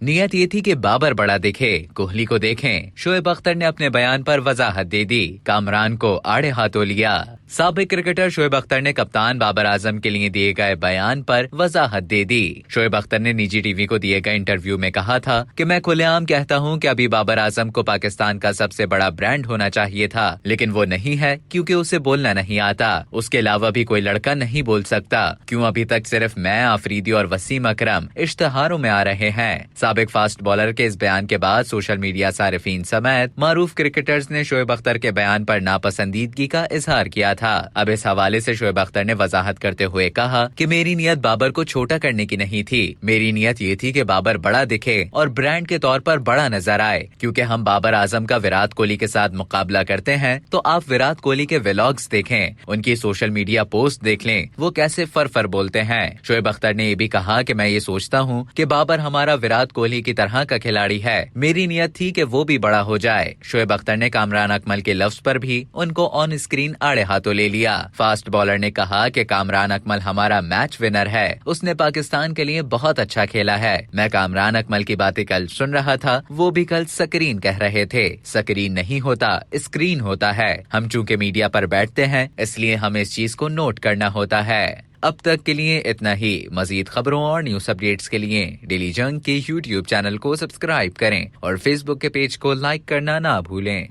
नियत ये थी कि बाबर बड़ा दिखे, कोहली को देखें। शोएब अख्तर ने अपने बयान पर वजाहत दे दी, कामरान को आड़े हाथों लिया। साबिक क्रिकेटर शोएब अख्तर ने कप्तान बाबर आजम के लिए दिए गए बयान पर वजाहत दे दी। शोएब अख्तर ने निजी टीवी को दिए गए इंटरव्यू में कहा था कि मैं खुलेआम कहता हूं कि अभी बाबर आजम को पाकिस्तान का सबसे बड़ा ब्रांड होना चाहिए था, लेकिन वो नहीं है क्योंकि उसे बोलना नहीं आता। उसके अलावा भी कोई लड़का नहीं बोल सकता। क्यों अभी तक सिर्फ मैं, आफरीदी और वसीम अकरम इश्तहारों में आ रहे हैं। साबिक फास्ट बॉलर के इस बयान के बाद सोशल मीडिया सारिफीन समेत मारूफ क्रिकेटर्स ने शोएब अख्तर के बयान पर नापसंदीदगी का इजहार किया था। अब इस हवाले से शोएब अख्तर ने वजाहत करते हुए कहा कि मेरी नियत बाबर को छोटा करने की नहीं थी। मेरी नियत ये थी कि बाबर बड़ा दिखे और ब्रांड के तौर पर बड़ा नजर आए। क्योंकि हम बाबर आजम का विराट कोहली के साथ मुकाबला करते हैं, तो आप विराट कोहली के व्लॉग्स देखें, उनकी सोशल मीडिया पोस्ट देख लें, वो कैसे फर बोलते हैं। शोएब अख्तर ने ये भी कहा कि मैं ये सोचता हूँ कि बाबर हमारा विराट कोहली की तरह का खिलाड़ी है। मेरी नियत थी कि वो भी बड़ा हो जाए। शोएब अख्तर ने कामरान अकमल के लफ्ज पर भी उनको ऑन स्क्रीन आड़े हाथों ले लिया। फास्ट बॉलर ने कहा कि कामरान अकमल हमारा मैच विनर है, उसने पाकिस्तान के लिए बहुत अच्छा खेला है। मैं कामरान अकमल की बातें कल सुन रहा था, वो भी कल स्क्रीन कह रहे थे। स्क्रीन नहीं होता, स्क्रीन होता है। हम चूंकि मीडिया पर बैठते हैं, इसलिए हमें इस चीज को नोट करना होता है। अब तक के लिए इतना ही। मजीद खबरों और न्यूज अपडेट्स के लिए डेली जंग के YouTube चैनल को सब्सक्राइब करें और Facebook के पेज को लाइक करना ना भूलें।